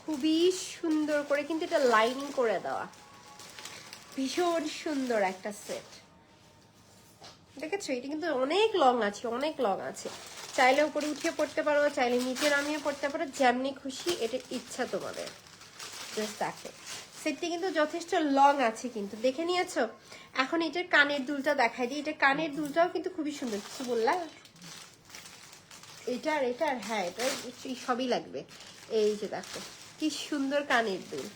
খুবই সুন্দর করে কিন্তু এটা লাইনিং করে দেওয়া, ভীষণ সুন্দর একটা সেট। দেখেছো এটা কিন্তু অনেক লং আছে, অনেক লং আছে। চাইলে উপরে উঠিয়ে পড়তে পারো, চাইলে নিচে নামিয়ে পড়তে পারো, যেমনি খুশি, এটা ইচ্ছা তোমাদের। জাস্ট দেখো সেটটি কিন্তু যথেষ্ট লং আছে, কিন্তু দেখে নিয়েছো। এখন এটার কানের দুলটা দেখাই দিই। এটা কানের দুলটাও কিন্তু খুবই সুন্দর। কিছু বললাম এটার হ্যাঁ, এটা সবই লাগবে। এই যে দেখো কি সুন্দর কানের দুল।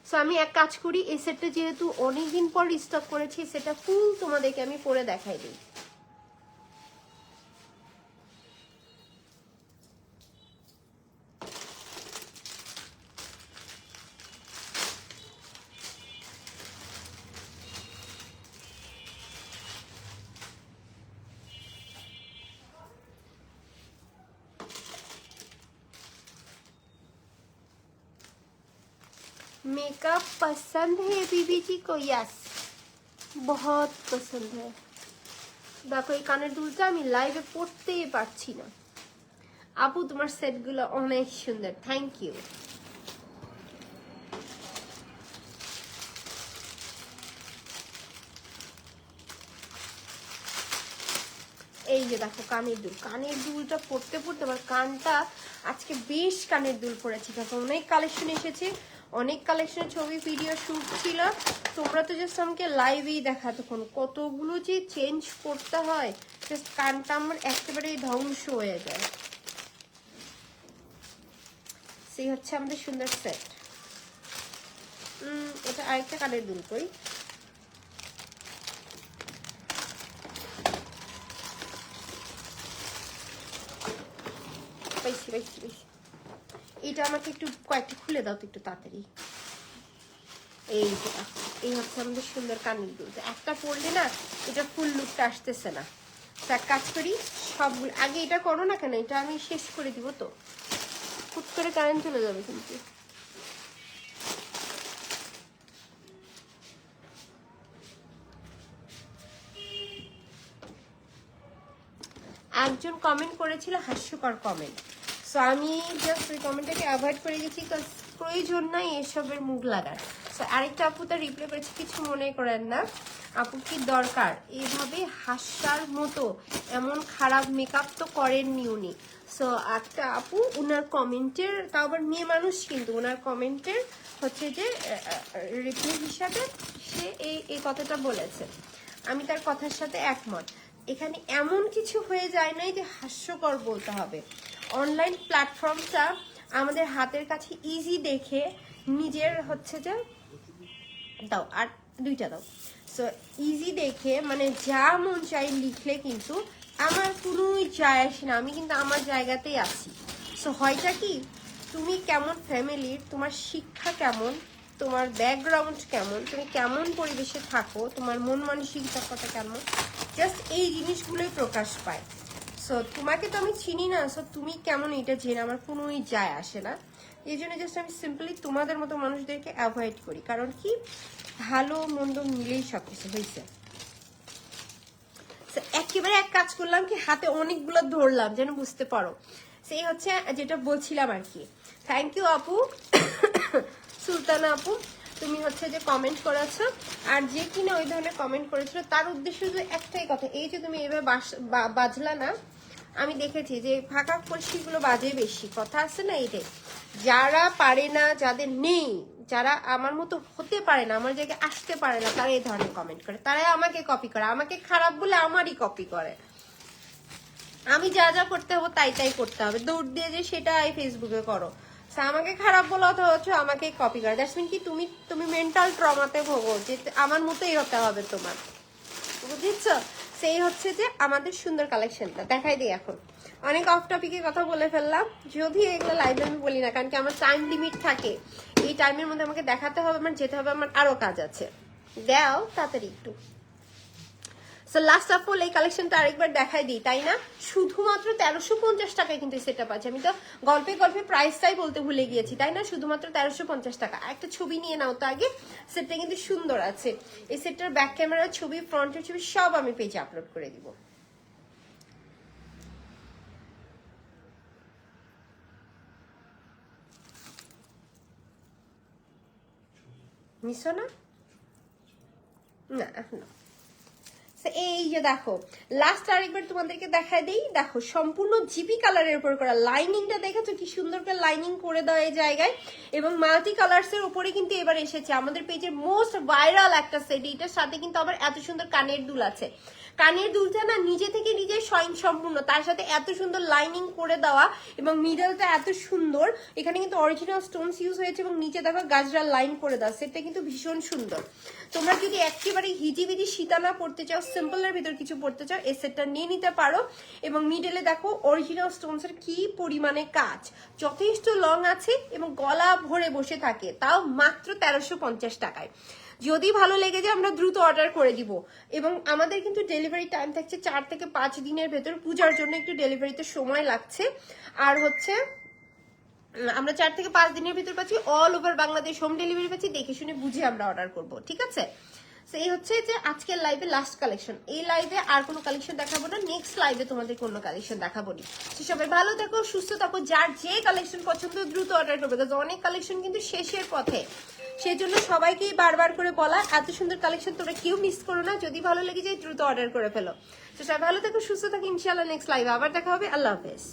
সো আমি এক কাজ করি, এই সেটটা যেহেতু অনেকদিন পর স্টক করেছি, সেটা ফুল তোমাদেরকে আমি পরে দেখাই দিই। मेकअप पसंद है बीबी जी को? यस, बहुत पसंद है। দেখো এই কানের দুলটা আমি লাইভে পড়তেই পারছি না। আপু তোমার সেটগুলো অনেক সুন্দর, থ্যাংক ইউ। এই যে দেখো কানের দুল, কানের দুলটা পড়তে পড়তে আমার কানটা আজকে বেশ কানের দুল পড়েছি। দেখো অনেক কালেকশন এসেছে, অনেক কালেকশনের ছবি ভিডিও শুট ছিল। তোমরা তো জাস্ট আমাকে লাইভেই দেখা, তখন কতগুলো যে চেঞ্জ করতে হয়, জাস্ট কানটা আমার একেবারে ধ্বংস হয়ে যায়। সেই হচ্ছে আমাদের সুন্দর সেট। এটা আরেকটা কানের দুল করি। পাইছি পাইছি পাইছি। এটা আমাকে একটু কয়েকটা খুলে দাও তো একটু তাড়াতাড়ি। এই যে এই হচ্ছে আমাদের সুন্দর কানের দুল। একটা পরলে না এটা ফুল লুকটা আসতেছে না। তো এক কাজ করি, সবগুলো আগে এটা করো না কেন, এটা আমি শেষ করে দিব। তো হুট করে কারেন্ট চলে যাবে কিন্তু। একজন কমেন্ট করেছিল হাস্যকর কমেন্ট, সো আমি জাস্ট ওই কমেন্টটাকে অ্যাভয়েড করে গেছি, কারণ প্রয়োজন নাই এসবের মুখ লাগার। সো আরেকটা আপু তার রিপ্লাই করেছে, কিছু মনে করেন না আপু, কি দরকার এভাবে হাস্যার মতো, এমন খারাপ মেকআপ তো করেননি উনি। সো একটা আপু উনার কমেন্টের, তাও আবার মেয়ে মানুষ কিন্তু, ওনার কমেন্টের হচ্ছে যে রিপ্লাই হিসাবে সে এই কথাটা বলেছে, আমি তার কথার সাথে একমত। এখানে এমন কিছু হয়ে যায় নাই যে হাস্যকর বলতে হবে। অনলাইন প্ল্যাটফর্মটা আমাদের হাতের কাছে ইজি দেখে নিজের হচ্ছে যে দাও আর দুইটা দাও, সো ইজি দেখে মানে যা মন চাই লিখলে কিন্তু আমার কোনোই যায় আসে না, আমি কিন্তু আমার জায়গাতেই আছি। সো হয়টা কি, তুমি কেমন ফ্যামিলির, তোমার শিক্ষা কেমন, তোমার ব্যাকগ্রাউন্ড কেমন, তুমি কেমন পরিবেশে থাকো, তোমার মন মানসিকতা কেমন, জাস্ট এই জিনিসগুলোই প্রকাশ পায়। সো তোমাকে তো আমি চিনি না, সো তুমি কেমন এটা জেনে আমার কোনোই যায় আসে না। এই জন্য জাস্ট আমি সিম্পলি তোমাদের মতো মানুষদেরকে অ্যাভয়েড করি, কারণ কি ভালো মন্দ মিলেই সবকিছু হয়েছে। একেবারে এক কাজ করলাম কি, হাতে অনেকগুলো ধরলাম যেন বুঝতে পারো, সেই হচ্ছে যেটা বলছিলাম আর কি। থ্যাংক ইউ আপু সুলতানা আপু, তুমি হচ্ছে যে কমেন্ট করেছো, আর যে কিনা ওই ধরনের কমেন্ট করেছিল তার উদ্দেশ্য শুধু একটাই কথা, এই যে তুমি এভাবে বাজলা না, আমি দেখেছি যে ফাঁকা কলসিগুলো বাজে বেশি, কথা আছে না এইটাই। যারা পারে না, যাদের নেই, যারা আমার মতো হতে পারে না, আমার জায়গায় আসতে পারে না, তারা এই ধরনের কমেন্ট করে, তারাই আমাকে কপি করে, আমাকে খারাপ বলে আমারই কপি করে। আমি যা যা করতে হবে তাই তাই করতে হবে, দৌড় দিয়ে যে সেটা এই ফেসবুকে করো, আমাকে খারাপ বলা হচ্ছে আমাকে কপি করে। দ্যাটস মিন কি তুমি মেন্টাল ট্রমাতে ভোগো যে আমার মতোই হতে হবে তোমার, বুঝছ? সেই হচ্ছে যে আমাদের সুন্দর কালেকশনটা দেখাই দিই। এখন অনেক অফ টপিকে কথা বলে ফেললাম, যদি এগুলো লাইভে আমি বলি না, কারণ কি আমার টাইম লিমিট থাকে, এই টাইমের মধ্যে আমাকে দেখাতে হবে, আমার যেতে হবে, আমার আরো কাজ আছে। দাও তাড়াতাড়ি একটু। সো লাস্ট অফ অল এই কালেকশনটা আরেকবার দেখাই দিই, তাই না? শুধুমাত্র 1350 টাকায় কিন্তু সেটটা পাচ্ছি। আমি তো গল্পে গল্পে প্রাইসটাই বলতে ভুলে গিয়েছি, তাই না? শুধুমাত্র 1350 টাকা। একটা ছবি নিয়ে নাও তো আগে, সেটটা কিন্তু সুন্দর আছে। এই সেটটার ব্যাক ক্যামেরার ছবি, ফ্রন্টের ছবি সব আমি পেজে আপলোড করে দিব। নিছো না? না এখন না। এই যে দেখো, লাস্ট আরেকবার তোমাদেরকে দেখাই দেই, দেখো সম্পূর্ণ জিপি কালারের উপর করা, লাইনিংটা দেখেছো কি সুন্দর করে লাইনিং করে দেওয়া এই জায়গায়, এবং মাল্টি কালার্স এর উপরে কিন্তু এবার এসেছে আমাদের পেজের মোস্ট ভাইরাল একটা সেট। এটার সাথে কিন্তু আবার এত সুন্দর কানের দুল আছে, কানের দুলটা না নিজে থেকে নিজে স্বয়ং সম্পূর্ণ, তার সাথে এত সুন্দর লাইনিং করে দেওয়া, এবং মিডলটা এত সুন্দর, এখানে কিন্তু অরিজিনাল স্টোনস ইউজ হয়েছে, এবং নিচে দেখো গাজরার লাইন করে দেওয়া, সেটটা কিন্তু ভীষণ সুন্দর। তোমরা যদি একেবারে হিজিবিজি শীতানা পড়তে চাও, সিম্পলের ভিতর কিছু পড়তে চাও, এই সেটটা নিয়ে নিতে পারো। এবং মিডলে দেখো অরিজিনাল স্টোনসের কি পরিমাণে কাজ, যথেষ্ট লং আছে এবং গলা ভরে বসে থাকে, তাও মাত্র 1350 টাকায়। যদি ভালো লেগে যায় আমরা দ্রুত অর্ডার করে দিব, এবং আমাদের কিন্তু ডেলিভারি টাইম থাকছে 4 থেকে 5 দিনের ভেতর। পূজার জন্য একটু ডেলিভারিতে সময় লাগছে, আর হচ্ছে আমরা 4 থেকে 5 দিনের ভিতর পাচ্ছি, all over Bangladesh home delivery পাচ্ছি, দেখে শুনে বুঝে আমরা অর্ডার করব, ঠিক আছে? এই হচ্ছে যে আজকের লাইভে লাস্ট কালেকশন, এই লাইভে আর কোনো কালেকশন দেখাবো না, নেক্সট লাইভে তোমাদের কোনো কালেকশন দেখাবো না। সবাই ভালো থাকো, সুস্থ থাকো, যার যে কালেকশন পছন্দ দ্রুত অর্ডার করবে, কারণ অনেক কালেকশন কিন্তু শেষের পথে, সেই জন্য সবাইকেই বারবার করে বলা, এত সুন্দর কালেকশন তোমরা কেউ মিস করো না, যদি ভালো লেগে যায় দ্রুত অর্ডার করে ফেলো। সবাই ভালো থাকো, সুস্থ থাকো, ইনশাআল্লাহ নেক্সট লাইভে আবার দেখা হবে। আল্লাহ হাফেজ।